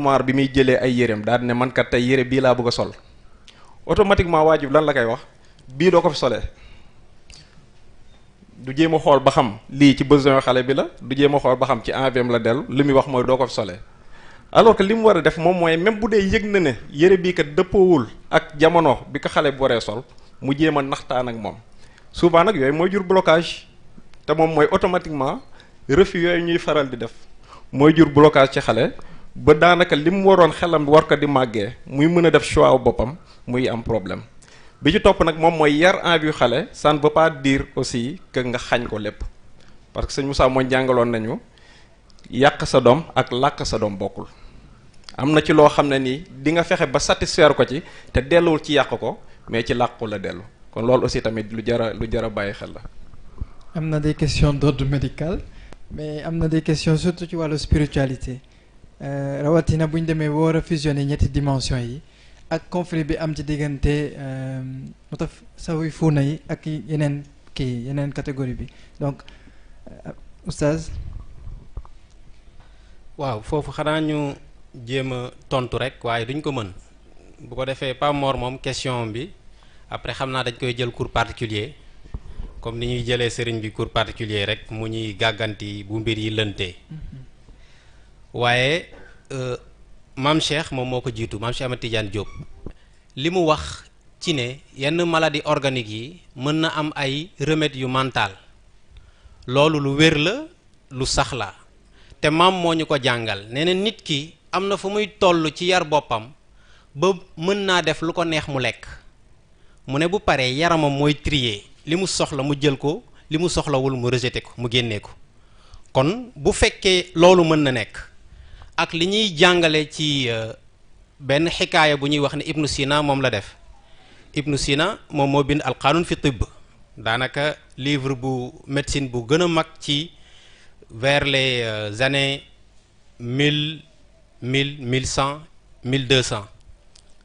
armoire bi muy jëlee ay yéreem daal ne man kat tey yére bii laa bëgg a sol automatiquement waajib lan la koy wax bii doo ko fi solee du jéem a xool ba xam lii ci besoin xale bi la du jéem a xool ba xam ci enviem la dellu li muy wax mooy doo ko fi solee alors que li mu war a def moom mooy même bu dee yëg na ne yére bii kat dëppoowul ak jamono bi ko xale bu waree sol mu jéem a naxtaan ak moom souvent nag yooyu mooy jur blocage te moom mooy automatiquement refus yooyu ñuy faral di def mooy jur blocage ci xale ba daanaka li mu waroon xelam war ko di màggee muy mën a def choix boppam muy am problème bi ci topp nag moom mooy yar envie xale ça ne veut pas dire aussi que nga xañ ko lépp parce que sëñ Moussa mooy jàngaloon nañu yàq sa doom ak làkk sa doom bokkul am na ci loo xam ne nii di nga fexe ba satisfaire ko ci te delluwul ci yàq ko mais ci làqu la dellu kon loolu aussi tamit lu jar a bàyyi xel la. am na des questions d'ordre médical mais am na des questions surtout ci wàllu spiritualité rawatina bu ñu demee ba war a fusionner ñetti dimension yi ak conflit bi am ci diggante mutasawwifuna yi ak yeneen catégorie bi donc oustaz. waaw foofu xanaa ñu jéem a tontu rek waaye duñ ko mën bu ko defee Pape Mor moom question bi après xam naa dañ koy jël cours particulier comme ni ñuy jëlee sëriñ bi cours particulier rek mu ñuy gàgganti bu mbir yi lëntee waaye maam Cheikh moom moo ko jiitu maam Cheikh Ahmed Tidiane Diop li mu wax ci ne yenn maladie organique yi mën na am ay remèdes yu mental loolu lu wér la lu sax la te maam moo ñu ko jàngal nee na nit ki am na fu muy toll ci yar boppam ba mën naa def lu ko neex mu lekk mu ne bu paree yaramam mooy trier li mu soxla mu jël ko li mu soxlawul mu rejeté ko mu génnee ko kon bu fekkee loolu mën na nekk ak li ñuy jàngale ci benn xikaaya bu ñuy wax ne Ibnu Sina moom la def Ibnu Sina moom moo bind al qanun fi tibb daanaka livre bu médecine bu gën a mag ci vers les années 1100 1200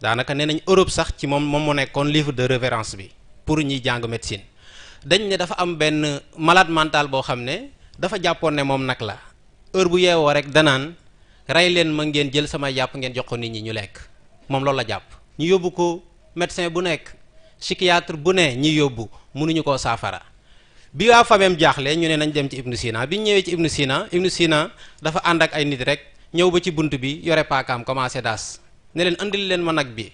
daanaka nee nañ Europe sax ci moom moo nekkoon livre de référence bi pour ñuy jàng médecine dañ ne dafa am benn malade mental boo xam ne dafa jàppoon ne moom nag la heure bu yeewoo rek danaan rey leen ma ngeen jël sama yàpp ngeen jox ko nit ñi ñu lekk moom loolu la jàpp ñu yóbbu ko médecin bu nekk psychiatre bu ne ñi yóbbu mënuñu koo saafara bi waa fameem jaaxle ñu ne nañ dem ci Ibnu Sina bi ñu ñëwee ci Ibnu Sina dafa ànd ak ay nit rek ñëw ba ci bunt bi yore paakaam commencé daas ne leen andil leen ma nag bi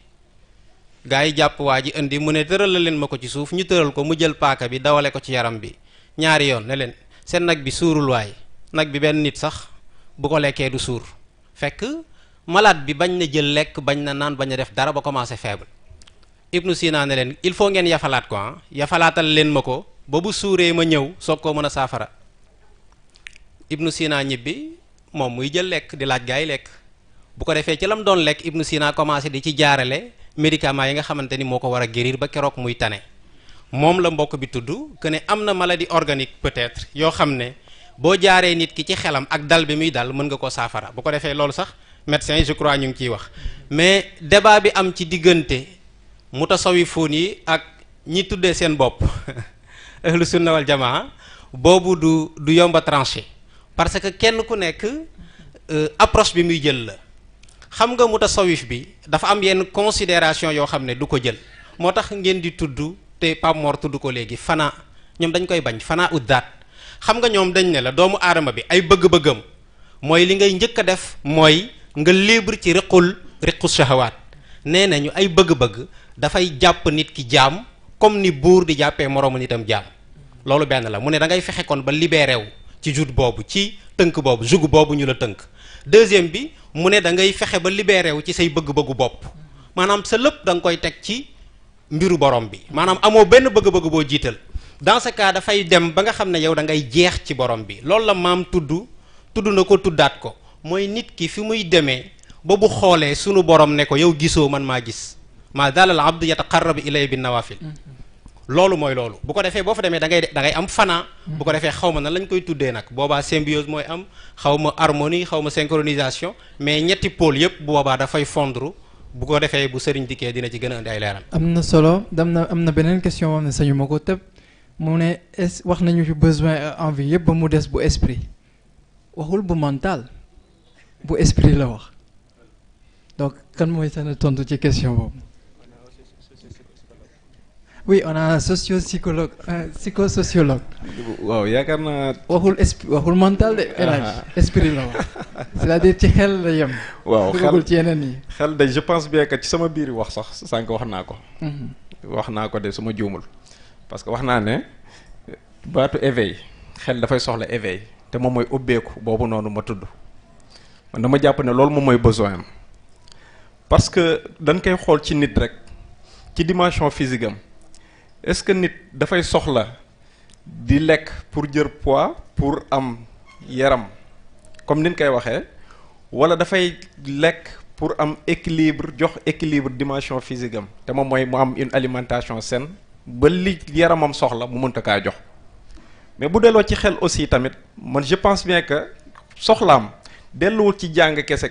gaa yi jàpp waa ji indi mu ne tëral la leen ma ko ci suuf ñu tëral ko mu jël paaka bi dawale ko ci yaram bi ñaari yoon ne leen seen nag bi suurul waay nag bi benn nit sax bu ko lekkee du suur fekk malade bi bañ na jël lekk bañ na naan bañ na def dara ba commencé faible Ibnu Sina ne leen il faut ngeen yafalaat ko yafalaatal leen ma ko ba bu suuree ma ñëw soog koo mën a saafara Ibnu Sina ñibbi moom muy jël lekk di laaj gaa yi lekk bu ko defee ci lam doon lekk Ibnu Sina commencé di ci jaarale médicaments yi nga xamante ni moo ko war a guérir ba keroog muy tane moom la mbokk bi tudd que ne am na maladie organique peut-être yoo xam ne boo jaaree nit ki ci xelam ak dal bi muy dal mën nga koo saafara bu ko defee loolu sax médecins yi je crois ñu ngi ciy wax mais débat bi am ci diggante mutasawifuun yi ak ñi tuddee seen bopp ahlu sunna wal jamaa boobu du yomba tranché parce que kenn ku nekk approche bi muy jël la xam nga mutasawif bi dafa am yenn considération yoo xam ne du ko jël moo tax ngeen di tudd te Pape Mor tudd ko léegi fana ñoom dañ koy bañ fana uddaat xam nga ñoom dañ ne la doomu aadama bi ay bëgg-bëggam mooy li ngay njëkk a def mooy nga libre ci riqu shahawaat nee nañu ay bëgg-bëgg dafay jàpp nit ki jaam comme ni buur di jàppee moroomu nitam jaam loolu benn la mu ne da ngay fexe kon ba libéré wu ci joug boobu ci tënk boobu joug boobu ñu la tënk deuxième bi mu ne da ngay fexe ba libéré wu ci say bëgg-bëggu bopp maanaam sa lépp da nga koy teg ci mbiru borom bi maanaam amoo benn bëgg-bëgg boo jiital dans ce cas dafay dem ba nga xam ne yow da ngay jeex ci borom bi loolu la maam tudd na ko tuddaat ko mooy nit ki fi muy demee ba bu xoolee sunu borom ne ko yow gisoo man maa gis maa dalal abdu yataqarrabu ilay bin nawafil loolu mooy loolu bu ko defee boo fa demee da ngay am fana bu ko defee xaw ma nan lañ koy tuddee nag boobaa symbiose mooy am xaw ma harmonie xaw ma synchronisation mais ñetti pôle yëpp bu boobaa dafay fondre bu ko defee bu sëriñ dikkee dina ci gën a indi ay leeral. am na solo am na beneen question moom ne sañu ma ko tëb mu ne wax nañu ci besoin envie yëpp ba mu des bu esprit waxul bu mental bu esprit la wax donc kan mooy seen tontu ci question boobu. oui on a un socio-psychologue un psychosociologue. waaw yaakaar naa. waxul mental de. esprit la wax. c'est-à-dire ci xel la yem. waaw xel ci yeneen yi. xel de je pense bien que ci sama biir wax sax sànq wax naa ko. wax naa ko de su ma juumul. parce que wax naa ne baatu éveil xel dafay soxla éveil te moom mooy ubbeeku boobu noonu ma tudd man dama jàpp ne loolu moom mooy besoin am parce que dañ koy xool ci nit rek ci dimension physique am. est-ce que nit dafay soxla di lekk pour jël poids pour am yaram comme ni ñu koy waxee wala dafay lekk pour am équilibre jox équilibre dimension physique am te moom mooy mu am une alimentation saine ba li yaramam soxla mu mënta kaa jox mais bu delloo ci xel aussi tamit man je pense bien que soxlaam delluwul ci jàng kese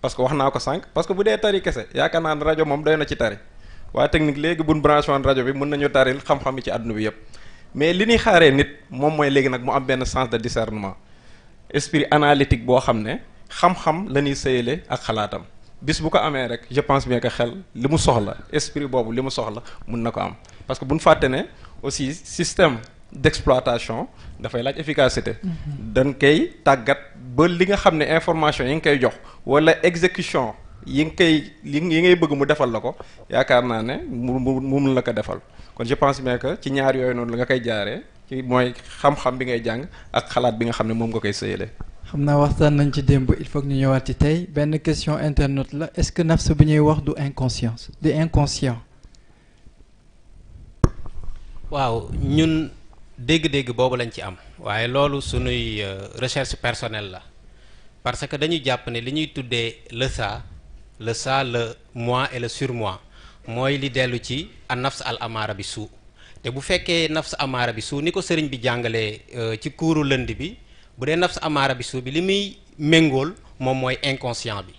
parce que wax naa ko sànq parce que bu dee tari kese yaakaar naa ne rajo moom doy na ci tari. waa technique léegi buñ branché woon rajo bi mën nañu taril xam-xam yi ci àdduna bi yëpp mais li ñuy xaaree nit moom mooy léegi nag mu am benn sens de discernement esprit analytique boo xam ne xam-xam la ñuy sëyale ak xalaatam bis bu ko amee rek je pense bien que xel li mu soxla esprit boobu li mu soxla mun na ko am parce que bu ñu fàtte ne aussi système d'exploitation dafay laaj efficacité. dañ koy tàggat ba li nga xam ne information yi nga koy jox wala exécution. yi ngay bëgg mu defal la ko yaakaar naa ne mu la ko defal kon je pense bien que ci ñaar yooyu noonu la nga koy jaaree ci mooy xam-xam bi ngay jàng ak xalaat bi nga xam ne moom nga koy sëyale. xam naa waxtaan nañ ci démb il faut que ñu ñëwaat ci tey benn question internaute la est-ce que nafs bi ñuy wax du inconscience du inconscient. waaw ñun dégg-dégg boobu lañ ci am waaye loolu sunuy recherche personnelle la parce que dañuy jàpp ne li ñuy tuddee le ça le moi et le surmoi mooy li dellu ci an nafs al amaara bi suu te bu fekkee nafs amaara bi suu ni ko sëriñ bi jàngalee ci kuuru lënd bi bu dee nafs amaara bi suu bi li muy méngool moom mooy inconscient bi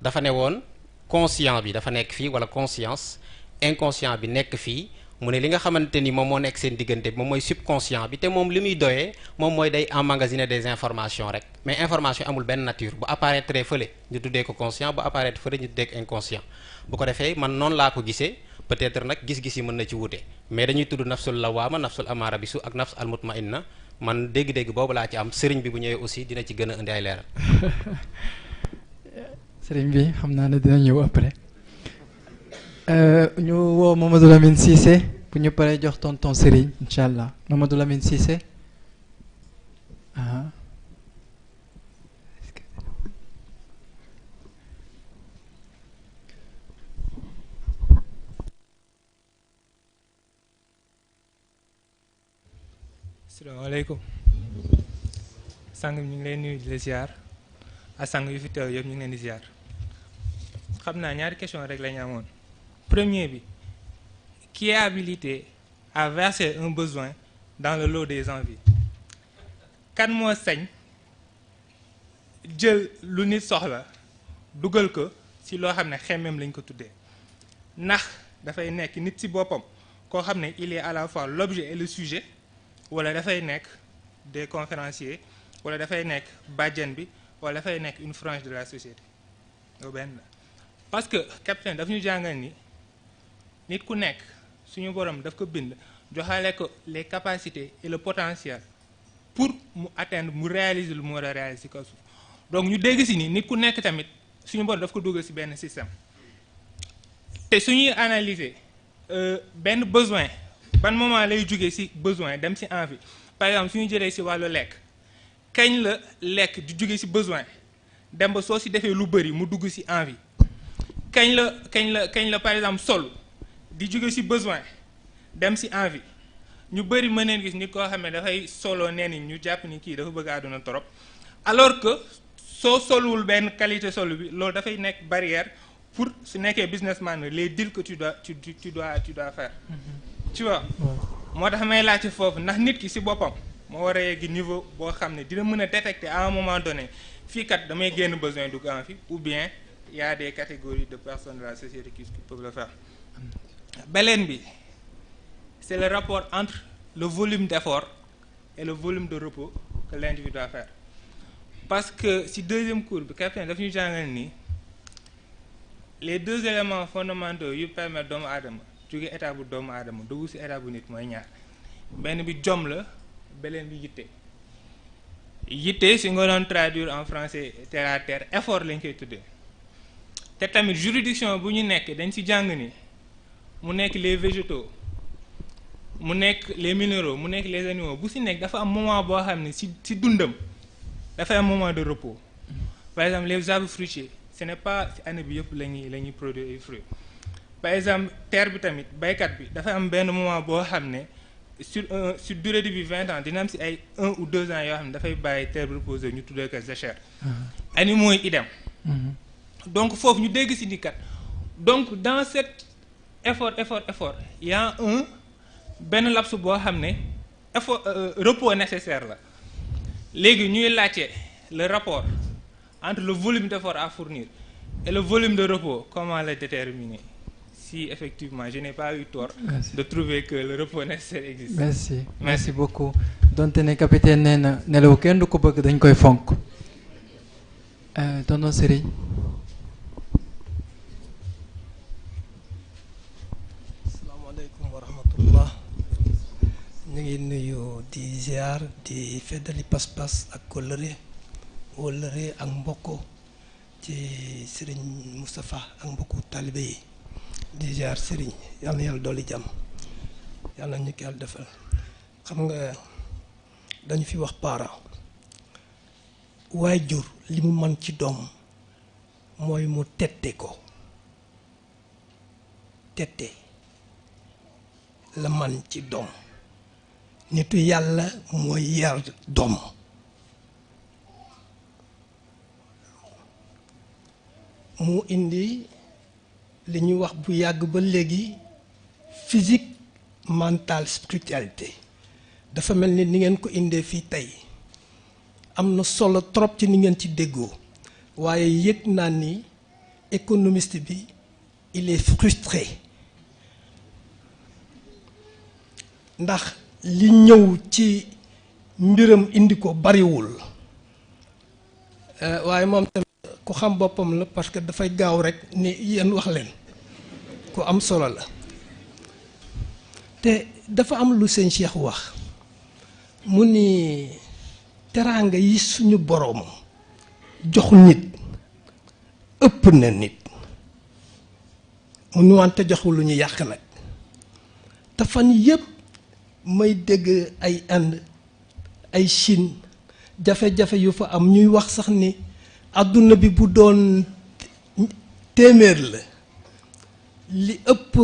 dafa ne woon conscient bi dafa nekk fii wala conscience inconscient bi nekk fii mu ne li nga xamante ni moom moo nekk seen diggante bi moom mooy subconscient bi te moom li muy doyee moom mooy day emmagasiner des informations rek mais information amul benn nature bu apparaître fële ñu tuddee ko conscient bu apparaître fële ñu tuddee ko inconscient bu ko defee man noonu laa ko gisee peut-être nag gis-gis yi mën na ci wute mais dañuy tudd nafsul lawaama nafsul amaara bisu ak nafs al mutmainna man dégg-dégg boobu laa ci am sëriñ bi bu ñëwee aussi dina ci gën a indi ay leeral. sëriñ bi xam naa ne dina ñëw après. ñu woo Mamadou Lamine Cissé bu ñu paree jox tonton Serigne incha allah Mamadou Lamine Cissé. asalaamaaleykum sang bi ñu ngi leen nuyu di la ziar ak sang yu fi teew yëpp ñu ngi leen di ziar xam naa ñaari question rek la ñu amoon. Premier bi, qui est habilité à verser un besoin dans le lot des envies? Kan moo sañ jël lu nit soxla dugal ko ci loo xam ne xemmeem lañ ko tuddee ndax dafay nekk nit ci boppam koo xam ne il est à la fois l'objet et le sujet wala dafay nekk des conférenciers wala dafay nekk bàjjen bi wala dafay nekk une frange de la société loolu benn la parce que capitaine daf ñu jàngal ni nit ku nekk suñu borom daf ko bind joxale ko les capacités et le potentiel pour mu atteindre mu réaliser lu mu war a réaliser ci kaw suuf donc ñu dégg ci ni nit ku nekk tamit suñu borom daf ko dugal ci benn système te suñuy analyser benn besoin ban moment lay jógee ci besoin dem ci envie par exemple suñu jëlee ci wàllu lekk kañ la lekk di jóge ci besoin dem ba soo ci defee lu bari mu dugg ci envie kañ la par exemple sol di jóge ci besoin dem ci envie ñu bari mën neen gis nit koo xam ne dafay soloo nee ni ñu jàpp ni kii dafa bëgg àdduna trop alors que soo solwul benn qualité solo bi loolu dafay nekk barrière pour su nekkee businessman les deals que tu dois faire tu vois moo tax may laaj ci foofu ndax nit ki ci boppam moo war a yegg niveau boo xam ne dina mën a détecter à un moment donné fii kat damay génn besoin dugg envie ou bien il y a des catégories de personnes de la société qui peuvent le faire. Beneen bi c'est le rapport entre le volume d'effort et le volume de repos que l'individu doit faire parce que ci deuxième cours bi capitaine daf ñu jàngal ni les deux éléments fondamentaux yu permettre doomu aadama jóge état bu doomu aadama dugg ci état bu nit mooy ñaar benn bi jom la beneen bi yitte. yitte si nga doon traduire en français terre à terre effort lañ koy tuddee te tamit juridiction bu ñu nekk dañ ci jàng ni mu nekk les végétaux mu nekk les minéraux mu nekk les animaux bu ci nekk dafa am moment boo xam ne ci dundam dafay am moment de repos. Par exemple les arbres fruitiers ce n'est pas ci année bi yëpp la ñuy produire ay fruits par exemple terre bi tamit baykat bi dafa am benn moment boo xam ne sur durée de vie 20 ans dina am ci ay 1 ou 2 ans yoo xam ne dafay bàyyi terre bi reposer ñu tuddee ko jachère. Animaux yi idem. Donc foofu ñu dégg ci ni kat donc dans cet effort il y a benn laps boo xam ne effort repos nécessaire la léegi ñuy laajte le rapport entre le volume d'effort à fournir et le volume de repos, comment le déterminer? Si effectivement je n'ai pas eu tort de trouver que le repos nécessaire existe. Merci beaucoup. donte ne capitaine nee na nelaw kenn du ko bëgg dañ koy fonk. tonton Serigne. Asalaamaaleykum wa rahmatullah. ñu ngi nuyu di ziar di feddali pas-pas ak kóllëre wóllëre ak mbokko ci Serigne Moustapha ak mbokku talibé yi di ziar Serigne yal na yàlla dolli jàmm yàlla ñu ko yàlla defal. xam nga dañu fi wax parent waajur li mu man ci doom mooy mu tette ko tette la man ci doom nitu yàlla mooy yar doom mu indi li ñuy wax bu yàgg ba léegi physique mentale spiritualité dafa mel ni ngeen ko indee fii tey am na solo trop ci ni ngeen ci déggoo waaye yëg naa ni économiste bi il est frustré ndax li ñëw ci mbiram indi ko bariwul waaye moom tamit ku xam boppam la parce que dafay gaaw rek ni yéen wax leen ku am solo la te dafa am lu sëñ Cheikh wax mu ni teraanga yi suñu boroom jox nit ëpp na nit mu ni wante joxul lu ñu yàq nag te fan yépp may dégg ay Inde ay Chine jafe-jafe yu fa am ñuy wax sax ni àdduna bi bu doon téeméer la li ëpp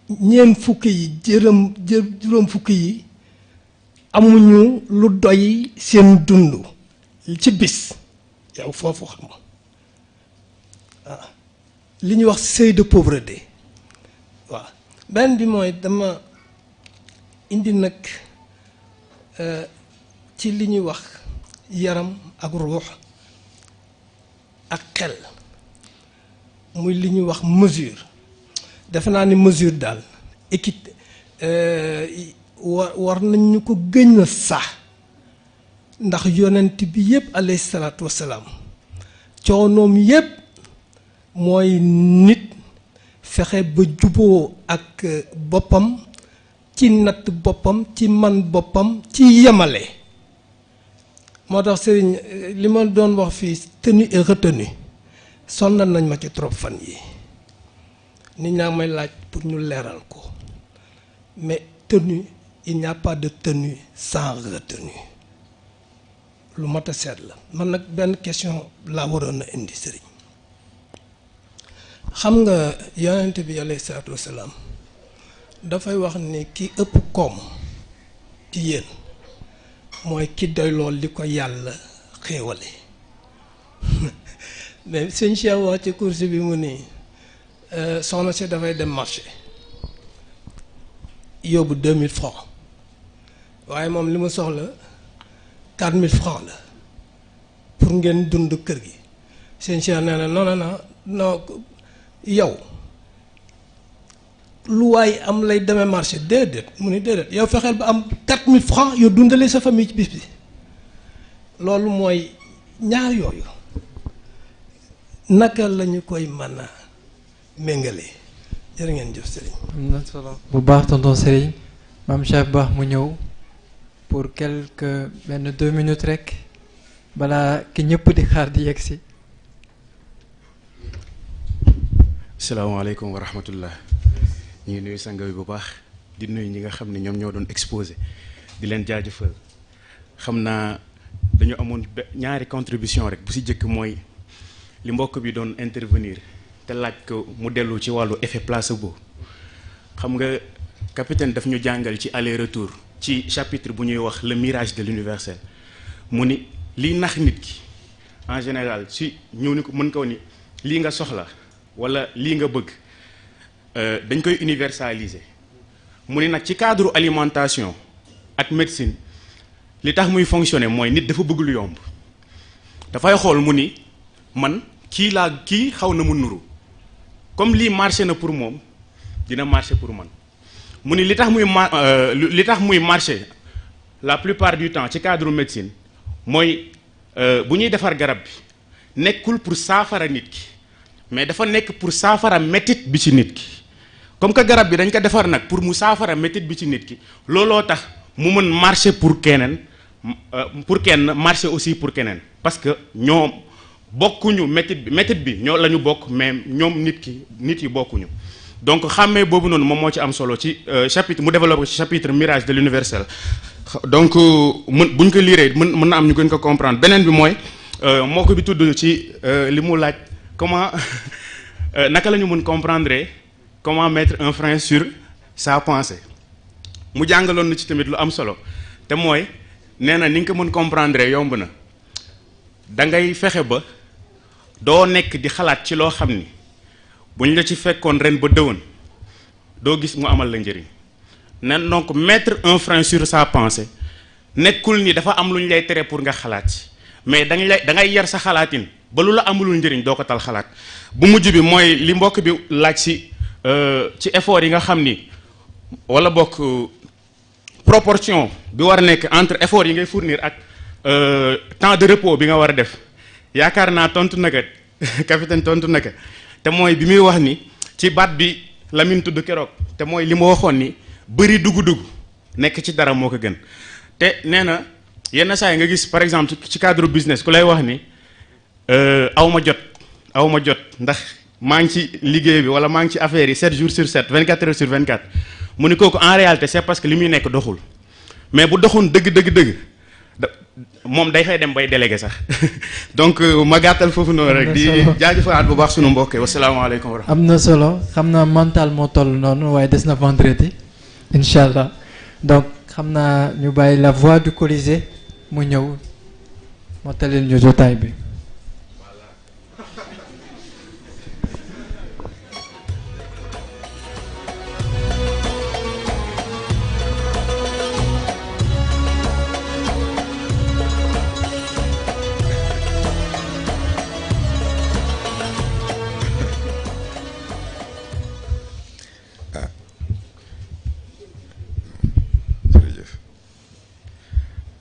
ñeent fukk yi juróom fukk yi amuñu lu doy seen dund ci bis yow foofu xam li ñuy wax seuil de pauvreté waaw benn bi mooy dama indi nag ci li ñuy wax yaram ak ruux ak xel muy li ñuy wax mesure defe naa ni mesure daal équité war nañu ko gën a sax ndax yonent bi yépp alayhi salaatu wassalaam coonoom yépp mooy nit fexe ba juboo ak boppam ci natt boppam ci man boppam ci yemale moo tax sëriñ li ma doon wax fii tenue et retenue sonnal nañ ma ci trop fan yi nit ñaa may laaj pour ñu leeral ko mais tenue il n'y a pas de tenue sans retenue lu mat a seet la man nag benn question laa waroon a indi sëriñ xam nga yonent bi alayhi salaatu wasalaam dafay wax ni ki ëpp koom ci yéen mooy ki doy lool li ko yàlla xéewale mais sëñ Cheikh wax ci course bi mu nii soxna si dafay dem marché yóbbu 2000 francs waaye moom li mu soxla 4000 francs la pour ngeen dund kër gi sëñ Cheikh nee na non yow lu waay am lay demee marché déedéet mu ni déedéet yow fexeel ba am 4000 francs yow dundalee sa famille ci bis bi loolu mooy ñaar yooyu naka lañu koy mën a méngale jërë ngeen jëf Serigne. am na solo bu baax tonton Serigne maam Cheikh Ba mu ñëw pour quelques benn 2 minutes rek balaa ki ñëpp di xaar di yegg si. salaamaaleykum wa rahmatullah ñu ngi nuyu sang bi bu baax di nuyu ñi nga xam ne ñoom ñoo doon exposé di leen jaajëfal xam naa dañu amoon ñaari contribution rek bu si jëkk mooy li mbokk bi doon intervenir te laaj ko mu dellu ci wàllu effet placebo xam nga capitaine daf ñu jàngal ci aller retour ci chapitre bu ñuy wax le mirage de l'universel mu ni liy nax nit ki en général si ñëw ni ko mën ko ni lii nga soxla wala lii nga bëgg dañ koy universaliser mu ni nag ci cadre alimentation ak médecine li tax muy fonctionner mooy nit dafa bëgg lu yomb dafay xool mu ni man kii xaw na mu nuru comme lii marché na pour moom dina marché pour man mu ni li tax muy marché la plupart du temps ci cadre médecine mooy bu ñuy defar garab bi nekkul pour saafara nit ki mais dafa nekk pour saafara métit bi ci nit ki comme que garab bi dañ ko defar nag pour mu saafara métit bi ci nit ki looloo tax mu mën marché pour keneen pour kenn marché aussi pour keneen parce que ñoom bokkuñu métit bi ñoo la ñu bokk mais ñoom nit yi bokkuñu donc xàmmee boobu noonu moom moo ci am solo ci chapitre mu développé ci chapitre mirage de l'universel donc buñ ko liiree mën na am ñu gën ko comprendre beneen bi mooy moo ko bi tudd ci li mu laaj comment naka la ñu mën comprendre comment mettre un frein sur sa pensée mu jàngaloon na ci tamit lu am solo te mooy nee na ni nga ko mën comprendre yomb na da ngay fexe ba doo nekk di xalaat ci loo xam ni bu ñu la ci fekkoon ren ba dëwën doo gis mu amal la njëriñ nen donc mettre un frein sur sa pensée nekkul ni dafa am lu ñu lay tere pour nga xalaat ci mais da ngay yar sa xalaatin ba lu la amulul njëriñ doo ko tal xalaat bu mujj bi mooy li mbokk bi laaj ci effort yi nga xam ni wala bokk proportion bi war a nekk entre effort yi ngay fournir ak temps de repos bi nga war a def yaakaar naa tontu naka capitaine tontu naka te mooy bi muy wax ni ci baat bi Lamine tudd keroog te mooy li ma waxoon ni bëri dugg-dugg nekk ci dara moo ko gën te nee na yenn saa yi nga gis par exemple ci cadre business ku lay wax ni aw ma jot ndax maa ngi ci liggéey bi wala maa ngi ci affaire yi 7 jours sur 7 24 heures sur 24 mu ni kooku en réalité c'est parce que li muy nekk doxul mais bu doxoon dëgg moom day fay dem bay délégué sax donc ma gàttal foofu noonu rek di jaajëfalaat bu baax sunu mbokk yi wasalaamaaleykum wa rahmatulah. am na solo xam naa mental moo toll noonu waaye des na vendredi incha allah donc xam naa ñu bàyyi la voix du Colisée mu ñëw moo talil ñu jotaay bi.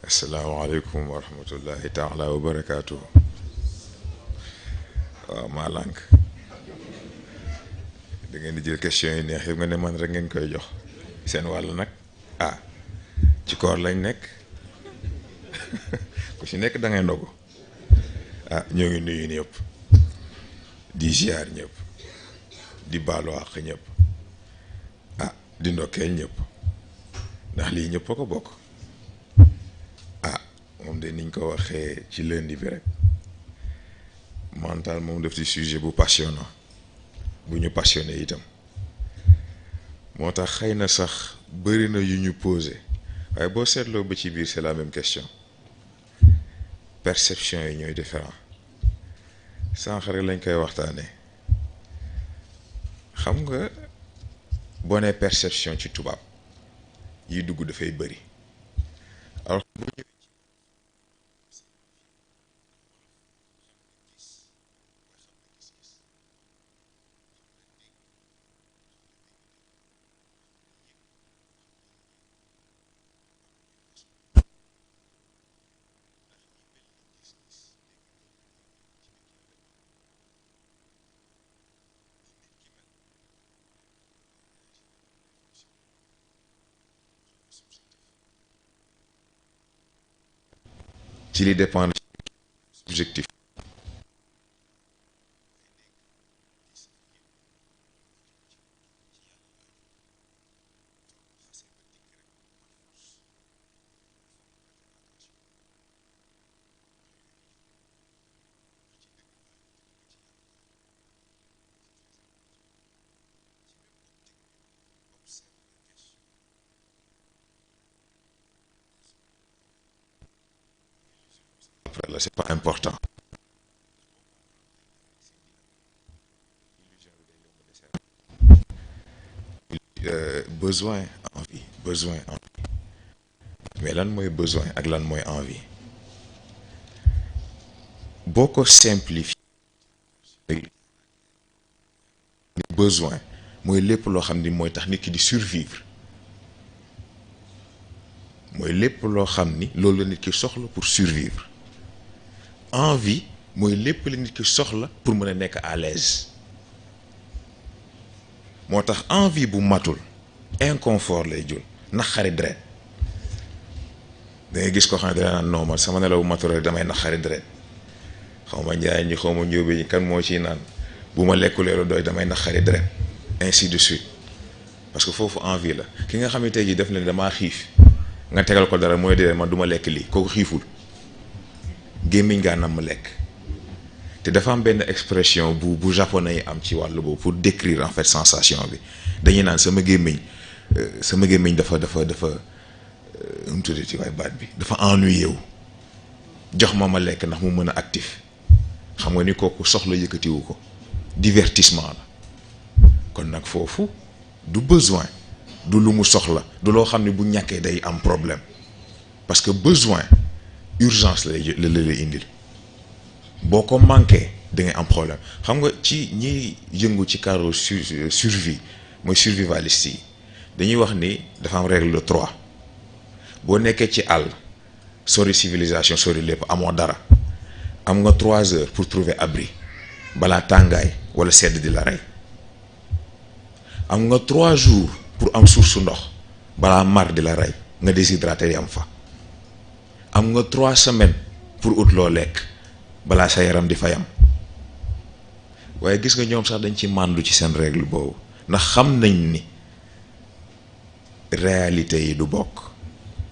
asalaamaaleykum wa rahmatullahi taala wa barakaatu. waaw maa lànk da ngeen di jël question yi neex yëpp nga ne man rek ngeen koy jox seen wàll nag ci koor lañ nekk ku ci nekk da ngay ndogu ñoo ngi nuyu ñëpp di ziar ñëpp di baalu àq ñëpp di ndokkeel ñëpp ndax lii ñëpp a ko bokk. moom de niñ ko waxee ci lundi bi rek mental moom def ci sujet bu passionnant bu ñu passionné itam moo tax xëy na sax bëri na yu ñu posé waaye boo seetloo ba ci biir c'est la même question perception yi ñooy différent sànq rek lañ koy waxtaanee xam nga boo nee perception ci tubaab yiy dugg dafay bëri alors ci li dépendre objectif. Après là, c'est pas important. Besoin, envie, besoin, envie. Mais lan mooy besoin ak lan mooy envie boo ko simplifier besoin mooy lépp loo xam ni mooy tax nit ki di survivre mooy lépp loo xam ni loolu la nit ki soxla pour survivre. Envie mooy lépp la nit ki soxla pour mën a nekk à l'aise moo tax envie bu matul inconfort lay jul naqari deret da ngay gis ko xam ne dana naan non man sama nelaw bu matul rek damay naqari deret xaw ma njaay ñi xaw ma njóobe ñi kan moo ciy naan bu ma lekkulee lu doy damay naqari deret ainsi de suite parce que foofu envie la ki nga xam ne tey jii def na ne damaa xiif nga tegal ko dara mooy dee man du ma lekk lii kooku xiiful gémmiñ gaa nam ma lekk te dafa am benn expression bu japonais yi am ci wàllu boobu pour décrire en fait sensation bi dañuy naan sama gémmiñ dafa mu tuddee ci waay baat bi dafa ennuyé wu jox ma lekk ndax mu mën a actif xam nga ni kooku soxla yëkkatiwu ko divertissement la kon nag foofu du besoin du lu mu soxla du loo xam ne bu ñàkkee day am problème parce que besoin urgence lay indil boo ko manqué da ngay am problème xam nga ci ñiy yëngu ci cadre survie mooy survivaliste yi dañuy wax ni dafa am règle de 3 boo nekkee ci àll sori civilisation sori lépp amoo dara am nga 3 heures pour trouver abri balaa tàngaay wala sedd di la rey am nga 3 jours pour am source ndox balaa mar di la rey nga déshydraté yi am fa am nga 3 semaines pour ut loo lekk balaa sa yaram di fayam waaye gis nga ñoom sax dañ ci màndu ci seen règle boobu ndax xam nañ ni réalité yi du bokk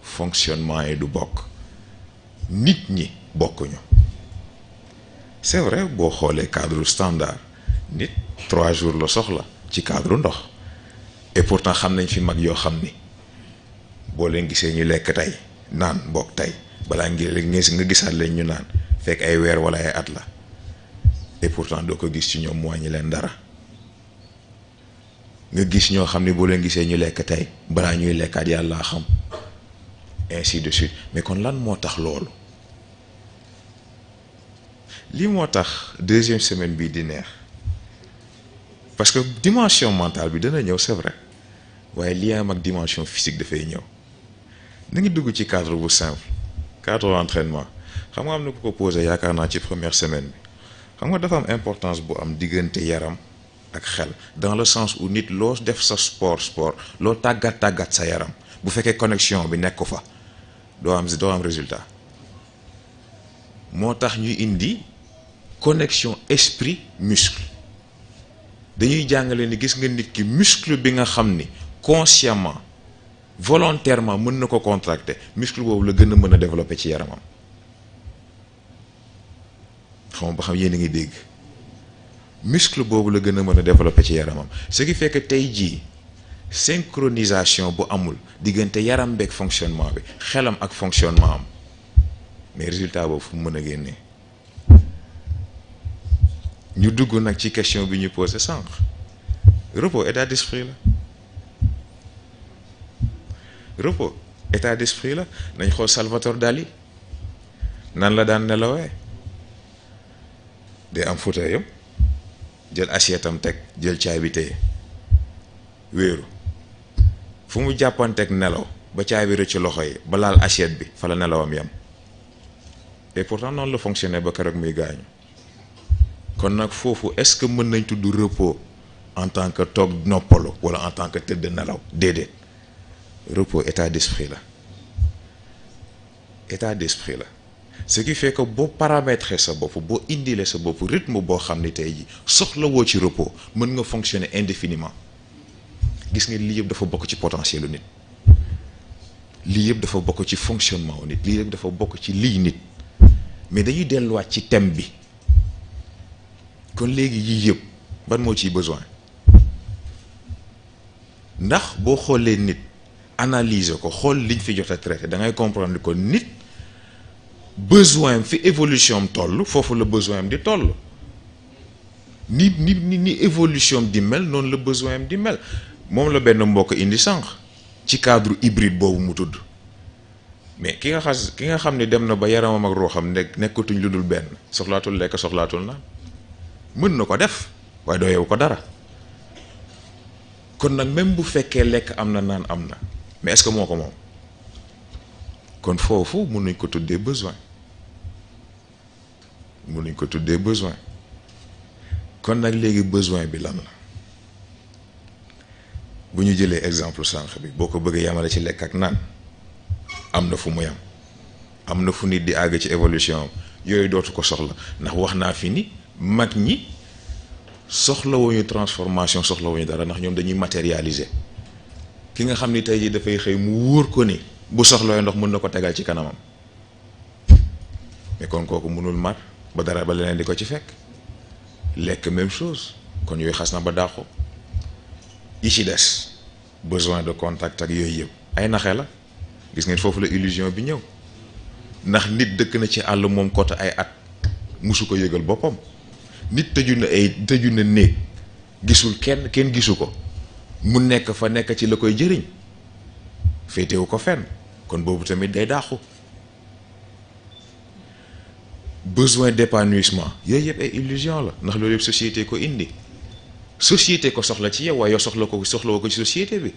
fonctionnement yi du bokk nit ñi bokkuñu c'est vrai boo xoolee cadre standard nit 3 jours la soxla ci cadre ndox et pourtant xam nañ fi mag yoo xam ni boo leen gisee ñu lekk tey naan bokk tey balaa nga gisaat leen ñu naan fekk ay weer wala ay at la et pourtant doo ko gis ci ñoom wàññi leen dara nga gis ñoo xam ne boo leen gisee ñu lekk tey balaa ñuy lekkaat yàlla xam ainsi de suite mais kon lan moo tax loolu lii moo tax 2e semaine bii di neex parce que dimension mentale bi dana ñëw c'est vrai waaye lien ak dimension physique dafay ñëw na ngi dugg ci cadre bu simple cadre entraînement xam nga am na ku ko posé yaakaar naa ci première semaine bi xam nga dafa am importance bu am diggante yaram ak xel dans le sens où nit loo def sa sport loo tàggat sa yaram bu fekkee connexion bi nekk ko fa doo am résultat moo tax ñuy indi connexion esprit muscle dañuy jàngale ni gis nga nit ki muscle bi nga xam ni consciemment volontairement mën na ko contracter muscle boobu la gën a mën a développer ci yaramam xam ba xam yéen a ngi dégg muscle boobu la gën a mën a développer ci yaramam ce qui fait que tey jii synchronisation bu amul diggante yaram beeg fonctionnement bi xelam ak fonctionnement am mais résultat boobu fu mu mën a génnee ñu dugg nag ci question bi ñu posé sànq repos état d'esprit la nañ xool Salvatore Dali nan la daan nelawee day am fauteuil yam jël assiette am teg jël caabi téye wéeru fu mu jàppanteeg nelaw ba caabi rëcc loxo yi ba laal assiette bi fa la nelawam yam et pourtant noonu la fonctionné ba keroog muy gaañu kon nag foofu est-ce que mën nañ tudd repos en tant que toog noppalu wala en tant que tëdd nelaw déedéet repos état d'esprit la ce qui fait que boo paramétrer sa bopp boo indilee sa bopp rythme boo xam ni tey ji soxla woo ci repos mën nga fonctionner indéfiniment gis nga lii yëpp dafa bokk ci potentiel u nit lii yëpp dafa bokk ci fonctionnement wu nit lii yëpp dafa bokk ci lii nit mais dañuy delluwaat ci thème bi kon léegi yii yëpp ban moo ciy besoin ndax boo xoolee nit analyser ko xool liñ fi jot a traité da ngay comprendre ko nit besoin fi évolution am toll foofu la besoin am di toll ni évolution am di mel noonu la besoin am di mel moom la benn mbokk indi sànq ci cadre hybride boobu mu tudd mais ki nga xam ne dem na ba yaramam ak ruuxam nekkatuñ lu dul benn soxlaatul lekk soxlaatul naan mën na ko def waaye dooyewu ko dara kon nag même bu fekkee lekk am na naan am na mais est-ce que moo ko moom kon foofu mun nañ ko tuddee besoin mun nañ ko tuddee besoin kon nag léegi besoin bi lan la bu ñu jëlee exemple sànq bi boo ko bëggee yamale ci lekk ak naan am na fu mu yam am na fu nit di àgg ci évolution am yooyu dootu ko soxla ndax wax naa fi ni mag ñi soxlawuñu transformation soxlawuñu dara ndax ñoom dañuy matérialiser ki nga xam ni tey jii dafay xëy mu wóor ko ni bu soxlawee ndox mën na ko tegal ci kanamam mais kon kooku mënul mar ba dara ba leneen di ko ci fekk lekk même chose kon yooyu xas na ba dàqu yi ci des besoin de contact ak yooyu yëpp ay naxe la gis ngeen foofu la illusion bi ñëw ndax nit dëkk na ci àll moom côté ay at musu ko yëgal boppam nit tëju na néeg gisul kenn gisu ko mu nekk fa nekk ci la koy jëriñ féetewu ko fenn kon boobu tamit day dàqu besoin d'épanouissement yooyu yëpp ay illusion la ndax loolu yëpp société ko indi société ko soxla ci yow waaye yow soxla ko ci société bi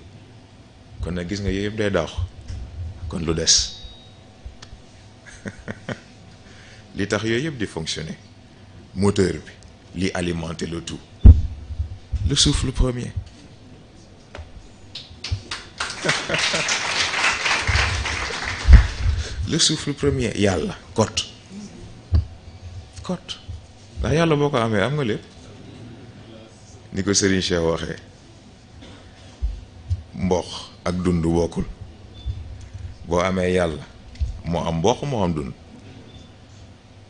kon nag gis nga yooyu yëpp day dàqu kon lu des li tax yooyu yëpp di fonctionner moteur bi li alimenter le tout le souffle premier le souffle premier yàlla kot ndax yàlla boo ko amee am nga lépp ni ko Serigne Cheikh waxee mboq ak dund bokkul boo amee yàlla moo am mboq moo am dund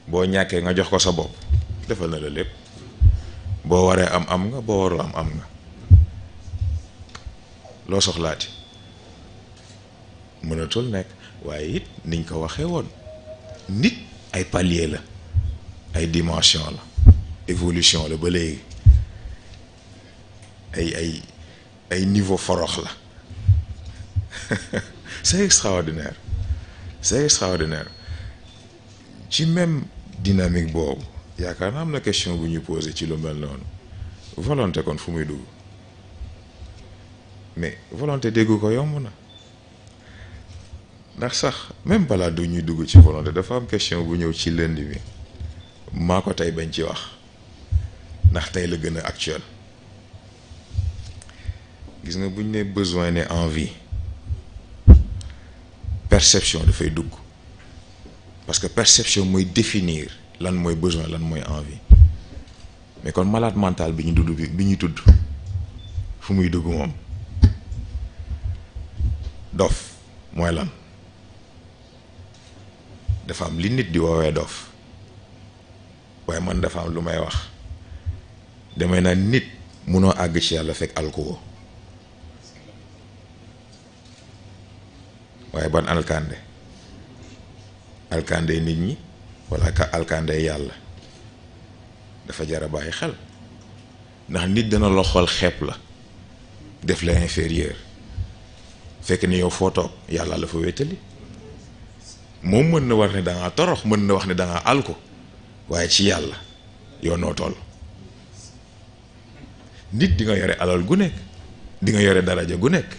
boo ñàkkee nga jox ko sa bopp defal na la lépp boo waree am nga boo warul am nga loo soxlaati mënatul nekk waaye it niñ ko waxee woon nit ay palier la ay dimension la évolution la ba léegi ay niveau forox la c'est extraordinaire ci même dynamique boobu yaakaar naa am na question bu ñu posé ci lu mel noonu volonté kon fu muy dugg mais volonté déggu ko yomb na ndax sax même balaa du ñuy dugg ci volonté dafa am question bu ñëw ci lundi bi maa ko tey bañ ci wax ndax tey la gën a actuel gis nga bu ñu ne besoin ne envie perception dafay dugg parce que perception mooy définir lan mooy besoin lan mooy envie mais kon malade mental bi ñu tudd fu muy dugg moom dof mooy lan dafa am li nit di woowee dof waaye man dafa am lu may wax damay naan nit munoo àgg ci yàlla fekk alcool waaye ban alkande nit ñi wala alkande yàlla dafa jar a bàyyi xel ndax nit dana la xool xeeb la def la inférieur fekk ni yow foo toog yàlla la fa wéttali moom mën na war ne dangaa torox mën na wax ne dangaa alko waaye ci yàlla yow noo toll nit di nga yore alal gu nekk di nga yore daraja gu nekk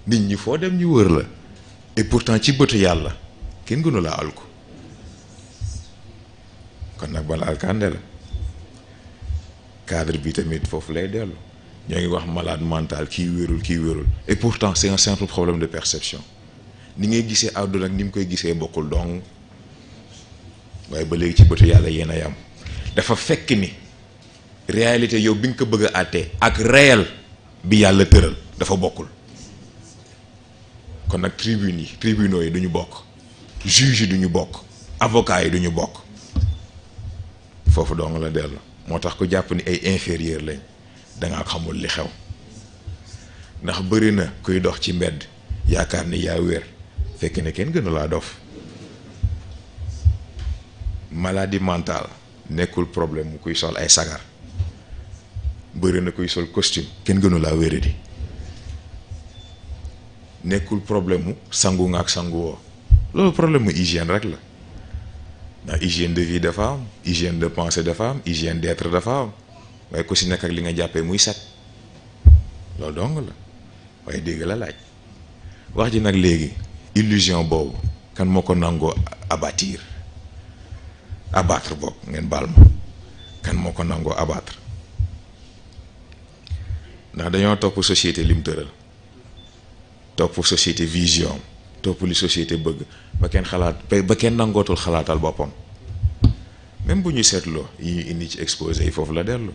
nit ñi foo dem ñu wër la et pourtant ci bëtu yàlla kenn gënu laa alko kon nag bala alkande la cadre bi tamit foofu lay dellu ñoo ngi wax malade mental kii wérul et pourtant c'est un simple problème de perception ni ngay gisee àdduna ak ni mu koy gisee bokkul donc waaye ba léegi ci bëtu yàlla yéen a yam. dafa fekk ni réalité yow bi nga ko bëgg a àttee ak réel bi yàlla tëral dafa bokkul. kon nag tribunaux yi duñu bokk, juges yi duñu bokk, avocats yi duñu bokk. foofu dong la dellu. moo tax ku jàpp ni ay inférieur lañ da nga xamul li xew. ndax bëri na kuy dox ci mbedd yaakaar ni yaa wér fekk ne kenn gënu laa dof. maladie mentale nekkul problème mu kuy sol ay sagar. bëri na kuy sol costume kenn gënu laa wéradi. nekkul problème mu sangu nga ak sangu woo loolu problème mu hygiène rek la. ndax hygiène de vie dafa am, hygiène de pensée dafa am, hygiène d'être dafa am, waaye ku si nekk ak li nga jàppee muy set loolu dong la. waaye dégg la laaj wax ji nag léegi illusion boobu kan moo ko nangoo abattre boobu ngeen baal ma kan moo ko nangoo abattre. ndax dañoo topp société lim tëral, topp société vision, topp li société bëgg ba kenn xalaat ba kenn nangootul xalaatal boppam. même bu ñu seetloo yi ñu indi ci exposé yi foofu la dellu.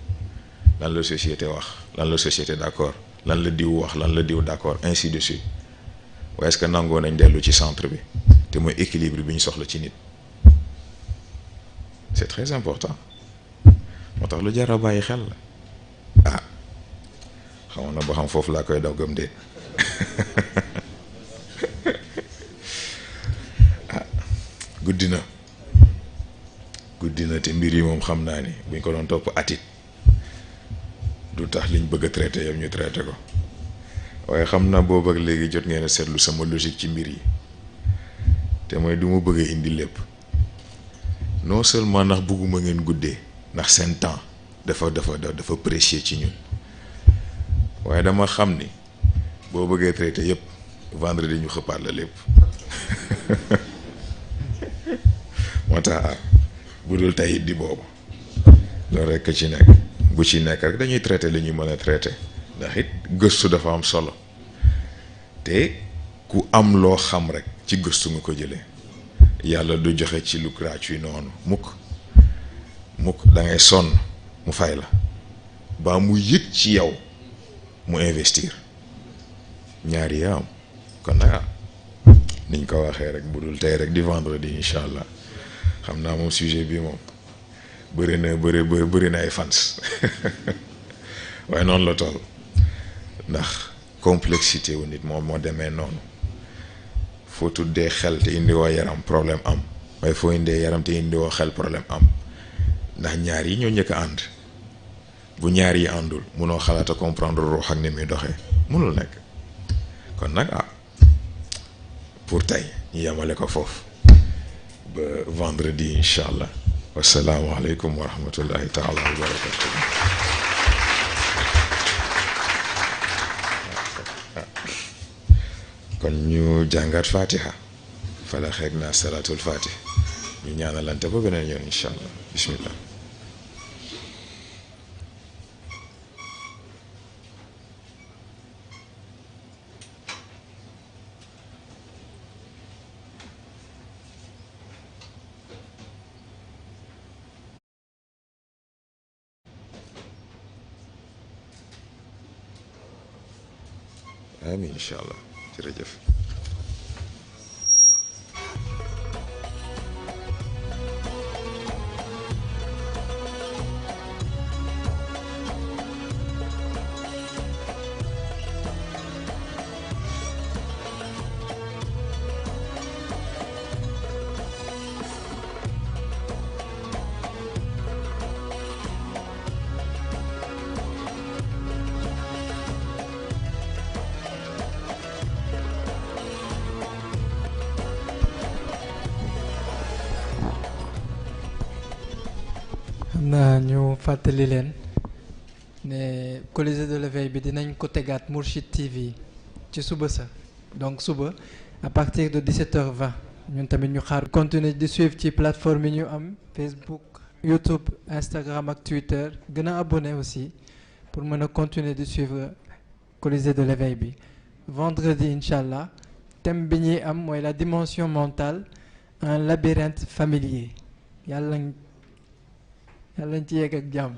lan la société wax, lan la société d'accord, lan la diw wax, lan la diw d'accord, ainsi de suite. waaye est-ce que nangoo nañ dellu ci centre bi te mooy équilibre bi ñu soxla ci nit. c'est très important. moo tax lu jar a bàyyi xel la. ah xamoon na ba xam foofu laa koy daw gëm de. ah guddi na te mbir yi moom xam naa ni buñ ko doon topp atit du tax liñ bëgg a traité yam ñu traité ko. waaye xam naa boobu ak léegi jot ngeen a seetlu sama logique ci mbir yi te mooy du ma bëgg a indi lépp. non seulement ndax bëgguma ngeen guddee ndax seen temps dafa précieux ci ñun, waaye dama xam ni boo bëggee traité yépp vendredi ñu xëppaat la lépp. moo tax bu dul tey it di boobu loolu rekk ci nekk. bu ci nekk rek dañuy traité li ñuy mën a traité ndax it gëstu dafa am solo te ku am loo xam rek ci gëstu nga ko jëlee. yàlla du joxe ci lu gratuit noonu mukk da ngay sonn mu fay la ba mu yëg ci yow mu investir ñaari yaa am. kon nag niñ ko waxee rek bu dul tey rek di vendredi incha allah xam naa moom sujet bi moom bëri na ay fans waaye noonu la toll ndax complexité wu nit moom moo demee noonu. foo tuddee xel te indi woo yaram problème am waaye foo indee yaram te indi woo xel problème am ndax ñaar yi ñoo njëkk a ànd. bu ñaar yi àndul munoo xalaat a comprendre ruux ak ni muy doxee munul nekk. kon nag pour tey ñu yemale ko foofu ba vendredi incha allah. wasalaamualeykum wa rahmatullahi taala wa barakatuh. kon ñu jàngat fatiha fala xeeg naa salaatul fatih ñu ñaanalante ba beneen yoon incha allah bismillah. amiin incha allah jërëjëf. na ñu fàttali leen ne Colisée de l'éveil bi dinañ ko tegaat Mourchid TV ci suba sa donc suba à partir de 17h20 ñun tamit ñu xaar continuer di suivre ci plateforme yi ñu am Facebook YouTube Instagram ak Twitter gën a abonné aussi pour mën a continuer di suivre Colisée de l'éveil bi. vendredi incha allah thème bi ñuy am mooy la dimension mentale un labyrinthe familier yàlla nañ ci yegg ak jàmm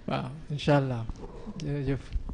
waaw incha allah jërëjëf.